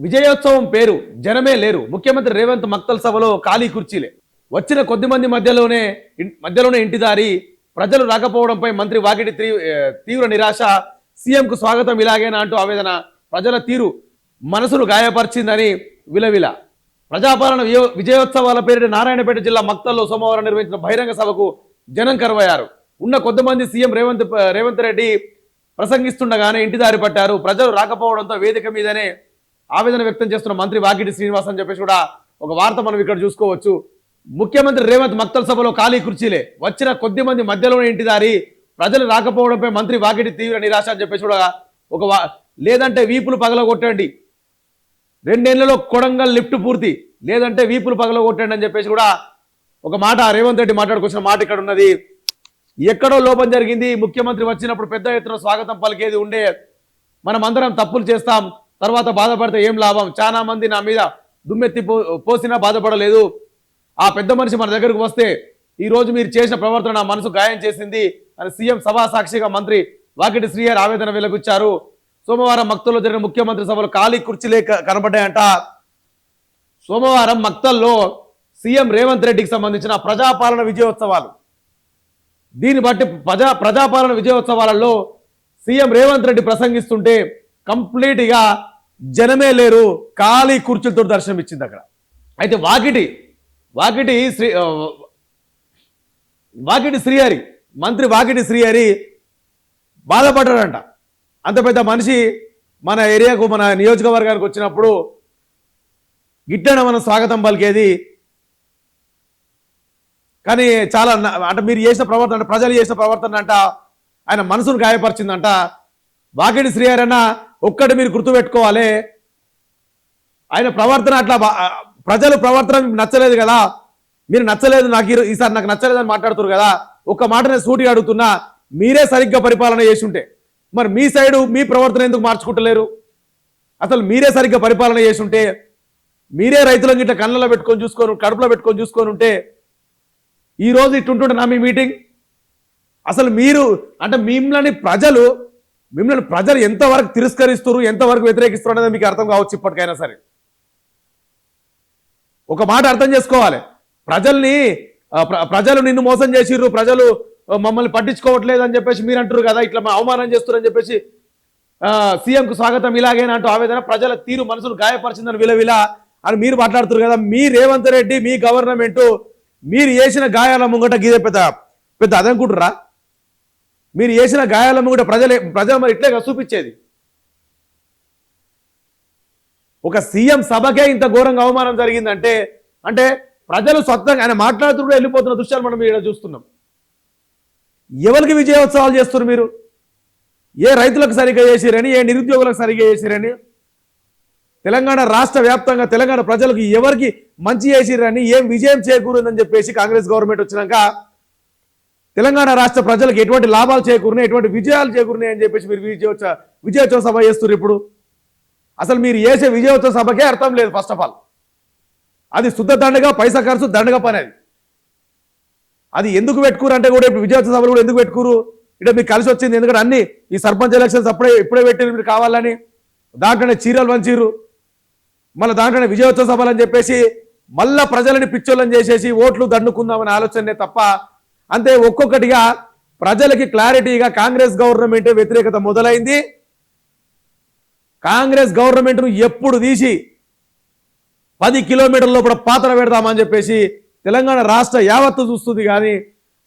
విజయోత్సవం పేరు జనమే లేరు. ముఖ్యమంత్రి రేవంత్ మక్తల్ సభలో ఖాళీ కుర్చీలే. వచ్చిన కొద్ది మంది మధ్యలోనే ఇంటిదారి. ప్రజలు రాకపోవడంపై మంత్రి వాకిటి తీవ్ర నిరాశ. సీఎంకు స్వాగతం ఇలాగేనా అంటూ ఆవేదన. ప్రజల తీరు మనసును గాయపరిచిందని విలవిల. ప్రజాపాలన విజయోత్సవాల పేరిట నారాయణపేట జిల్లా మక్తల్లో సోమవారం నిర్వహించిన బహిరంగ సభకు జనం కరువయ్యారు. ఉన్న కొద్దిమంది సీఎం రేవంత్ రెడ్డి ప్రసంగిస్తుండగానే ఇంటిదారి పట్టారు. ప్రజలు రాకపోవడంతో వేదిక మీదనే ఆవేదన వ్యక్తం చేస్తున్న మంత్రి వాకిటి శ్రీనివాస్ అని చెప్పేసి కూడా ఒక వార్త మనం ఇక్కడ చూసుకోవచ్చు. ముఖ్యమంత్రి రేవంత్ మక్తల్ సభలో ఖాళీ కుర్చీలే. వచ్చిన కొద్ది మంది మధ్యలోనే ఇంటిదారి. ప్రజలు రాకపోవడంపై మంత్రి వాకిటి తీవ్ర నిరాశ అని చెప్పేసి కూడా లేదంటే వీపులు పగలగొట్టండి, 2 ఏళ్లలో కొడంగల్ లిఫ్ట్ పూర్తి, లేదంటే వీపులు పగలగొట్టండి అని చెప్పేసి కూడా ఒక మాట రేవంత్ రెడ్డి మాట్లాడుకొచ్చిన మాట ఇక్కడ ఉన్నది. ఎక్కడో లోపం జరిగింది. ముఖ్యమంత్రి వచ్చినప్పుడు పెద్ద ఎత్తున స్వాగతం పలికేది ఉండే. మనం అందరం తప్పులు చేస్తాం, తర్వాత బాధపడితే ఏం లాభం? చాలా మంది నా మీద దుమ్మెత్తి పోసినా బాధపడలేదు. ఆ పెద్ద మనిషి మన దగ్గరకు వస్తే ఈరోజు మీరు చేసిన ప్రవర్తన నా మనసు గాయం చేసింది అని సీఎం సభా సాక్షిగా మంత్రి వాకిటి శ్రీహరి ఆవేదన వెలుగుచ్చారు. సోమవారం మక్తల్లో జరిగిన ముఖ్యమంత్రి సభలో ఖాళీ కుర్చీలే కనబడ్డాయంట. సోమవారం మక్తల్లో సీఎం రేవంత్ రెడ్డికి సంబంధించిన ప్రజాపాలన విజయోత్సవాలు. దీన్ని బట్టి ప్రజాపాలన విజయోత్సవాలలో సీఎం రేవంత్ రెడ్డి ప్రసంగిస్తుంటే కంప్లీట్గా జనమే లేరు, ఖాళీ కుర్చీలతో దర్శనం ఇచ్చింది అక్కడ. అయితే వాకిటి శ్రీహరి, మంత్రి వాకిటి శ్రీహరి బాధపడ్డాడంట. అంత పెద్ద మనిషి మన ఏరియాకు, మన నియోజకవర్గానికి వచ్చినప్పుడు గిట్టన మనం స్వాగతం పలికేది. కానీ చాలా అంటే మీరు చేసిన ప్రవర్తన, ప్రజలు చేసిన ప్రవర్తన అంట ఆయన మనసును గాయపరిచిందంట. వాకిటి శ్రీహరి అన్న ఒక్కటి మీరు గుర్తుపెట్టుకోవాలి, ఆయన ప్రవర్తన అట్లా ప్రజలు ప్రవర్తన నచ్చలేదు కదా, మీరు నచ్చలేదు, ఈసారి నాకు నచ్చలేదని మాట్లాడుతున్నారు కదా. ఒక్క మాట నేను సూటిగా అడుగుతున్నా, మీరే సరిగ్గా పరిపాలన చేసి ఉంటే మరి మీ సైడు మీ ప్రవర్తన ఎందుకు మార్చుకుంటలేరు? అసలు మీరే సరిగ్గా పరిపాలన చేసి ఉంటే, మీరే రైతులను ఇట్లా కళ్ళలో పెట్టుకొని చూసుకొని, కడుపులో పెట్టుకొని చూసుకొని ఉంటే ఈరోజు ఇట్టుంటుంటే నా మీ మీటింగ్. అసలు మీరు అంటే మిమ్మల్ని ప్రజలు ఎంతవరకు తిరస్కరిస్తారు, ఎంతవరకు వ్యతిరేకిస్తారు అనేది మీకు అర్థం కావచ్చు ఇప్పటికైనా సరే. ఒక మాట అర్థం చేసుకోవాలి, ప్రజలు నిన్ను మోసం చేసిర్రు, ప్రజలు మమ్మల్ని పట్టించుకోవట్లేదు అని చెప్పేసి మీరు అంటారు కదా, ఇట్లా అవమానం చేస్తున్నారని చెప్పేసి సీఎంకు స్వాగతం ఇలాగేనా అంటూ ఆవేదన. ప్రజల తీరు మనసును గాయపరిచిందని విలవిల అని మీరు మాట్లాడుతున్నారు కదా. మీ రేవంత్ రెడ్డి, మీ గవర్నమెంట్ మీరు చేసిన గాయాల ముంగట గీదే పెద్ద అదనుకుంటురా? మీరు చేసిన గాయాల ముంగట ప్రజలు మరి ఇట్లే చూపించేది. ఒక సీఎం సభకే ఇంత ఘోరంగా అవమానం జరిగిందంటే అంటే ప్రజలు స్వతంగా ఆయన మాట్లాడుతూ వెళ్ళిపోతున్న దృశ్యాలు మనం ఇక్కడ చూస్తున్నాం. ఎవరికి విజయోత్సవాలు చేస్తున్నారు మీరు? ఏ రైతులకు సరిగ్గా చేసిరని, ఏ నిరుద్యోగులకు సరిగ్గా చేసిరని, తెలంగాణ రాష్ట్ర వ్యాప్తంగా తెలంగాణ ప్రజలకు ఎవరికి మంచి చేసిరని, ఏం విజయం చేకూరిందని చెప్పేసి కాంగ్రెస్ గవర్నమెంట్ వచ్చినాక తెలంగాణ రాష్ట్ర ప్రజలకు ఎటువంటి లాభాలు చేకూరినాయి, ఎటువంటి విజయాలు చేకూరినాయి అని చెప్పేసి మీరు విజయోత్సవ సభ చేస్తున్నారు. ఇప్పుడు అసలు మీరు చేసే విజయోత్సవ సభకే అర్థం లేదు. ఫస్ట్ ఆఫ్ ఆల్ అది శుద్ధ దండగా, పైసా ఖర్చు దండగా పని. అది ఎందుకు పెట్టుకురు అంటే కూడా ఇప్పుడు విజయోత్సవ సభలు కూడా ఎందుకు పెట్టుకురు? ఇక్కడ మీకు కలిసి వచ్చింది. ఎందుకంటే అన్ని ఈ సర్పంచ్ ఎలక్షన్స్ ఇప్పుడే పెట్టారు మీరు కావాలని, దాంట్లోనే చీరలు వంచీరు, మళ్ళీ దాంట్లోనే విజయోత్సవ సభలు అని చెప్పేసి మళ్ళా ప్రజలని పిచ్చోళ్ళని చేసేసి ఓట్లు దండుకుందామనే ఆలోచనే తప్ప. అంతే ఒక్కొక్కటిగా ప్రజలకి క్లారిటీగా కాంగ్రెస్ గవర్నమెంట్ వ్యతిరేకత మొదలైంది. కాంగ్రెస్ గవర్నమెంట్ను ఎప్పుడు తీసి 10 కిలోమీటర్ల లోపల పాత్ర పెడదామని చెప్పేసి తెలంగాణ రాష్ట్ర యావత్తు చూస్తుంది, కానీ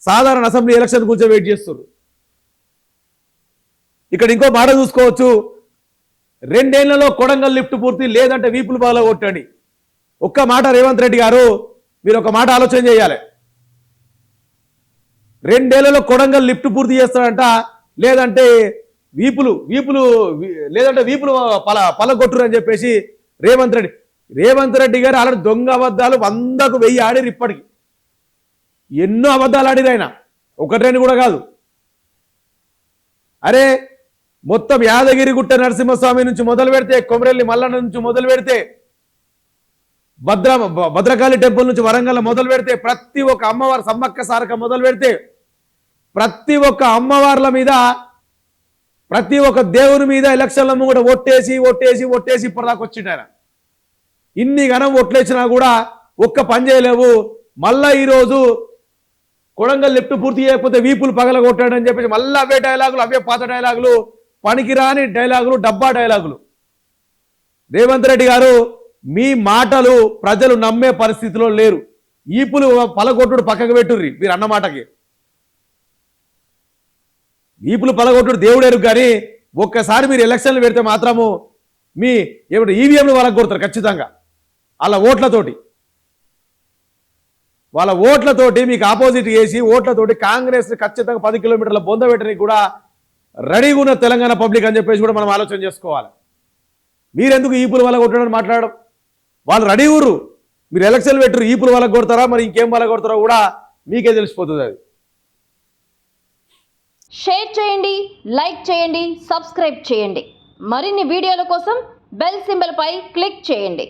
సాధారణ అసెంబ్లీ ఎలక్షన్ గురించి వెయిట్ చేస్తున్నారు. ఇక్కడ ఇంకో మాట చూసుకోవచ్చు, 2 ఏళ్లలో కొడంగల్ లిఫ్ట్ పూర్తి, లేదంటే వీపులు బాగా కొట్టండి. ఒక్క మాట రేవంత్ రెడ్డి గారు మీరు ఒక మాట ఆలోచన చేయాలి. 2 ఏళ్లలో కొడంగల్ లిఫ్ట్ పూర్తి చేస్తాడంట, లేదంటే వీపులు పలగొట్టురు అని చెప్పేసి రేవంత్ రెడ్డి గారు అలాంటి దొంగ అబద్ధాలు 100కు 1000 ఆడిరు. ఇప్పటికి ఎన్నో అబద్ధాలు ఆడిరు ఆయన, 1-2 కూడా కాదు. అరే మొత్తం యాదగిరిగుట్ట నరసింహస్వామి నుంచి మొదలు పెడితే, కొమరెల్లి మల్లన్న నుంచి మొదలు పెడితే, భద్రకాళి టెంపుల్ నుంచి వరంగల్ మొదలు పెడితే, ప్రతి ఒక్క అమ్మవారు సమ్మక్క సారక మొదలు పెడితే, ప్రతి ఒక్క అమ్మవార్ల మీద, ప్రతి ఒక్క దేవుని మీద ఎలక్షన్ల కూడా ఒట్టేసి ఇప్పటిదాకా వచ్చిండు ఆయన. ఇన్ని ఘనం ఓట్లేసినా కూడా ఒక్క పని చేయలేవు. మళ్ళా ఈరోజు కొడంగల్ లిఫ్ట్ పూర్తి చేయకపోతే వీపులు పగలగొట్టాడని చెప్పేసి మళ్ళీ అవే డైలాగులు, అవే పాత డైలాగులు, పనికిరాని డైలాగులు, డబ్బా డైలాగులు. రేవంత్ రెడ్డి గారు మీ మాటలు ప్రజలు నమ్మే పరిస్థితిలో లేరు. ఈపులు పలగొట్టుడు పక్కకు పెట్టుర్రి మీరు అన్న మాటకి. ఈపులు పలగొట్టుడు దేవుడేరు, కానీ ఒక్కసారి మీరు ఎలక్షన్లు పెడితే మాత్రము మీ ఏమిటి ఈవీఎంలు వాళ్ళకి కొడతారు ఖచ్చితంగా. వాళ్ళ ఓట్లతోటి మీకు ఆపోజిట్ చేసి ఓట్లతోటి కాంగ్రెస్ ఖచ్చితంగా 10 కిలోమీటర్ల బొంద పెట్టడానికి కూడా రెడీగా ఉన్న తెలంగాణ పబ్లిక్ అని చెప్పేసి కూడా మనం ఆలోచన చేసుకోవాలి. మీరెందుకు ఈపుల వల్ల కొట్టడానికి మాట్లాడడం? వాళ్ళు రెడీ ఊరు, మీరు ఎలక్షన్లు పెట్టరు, ఈపుల వాళ్ళకి కొడతారా మరి ఇంకేం వాళ్ళకి కొడతారో కూడా మీకే తెలిసిపోతుంది. అది షేర్ చేయండి, లైక్ చేయండి, సబ్స్క్రైబ్ చేయండి. మరిన్ని వీడియోల కోసం బెల్ సింబల్ పై క్లిక్ చేయండి.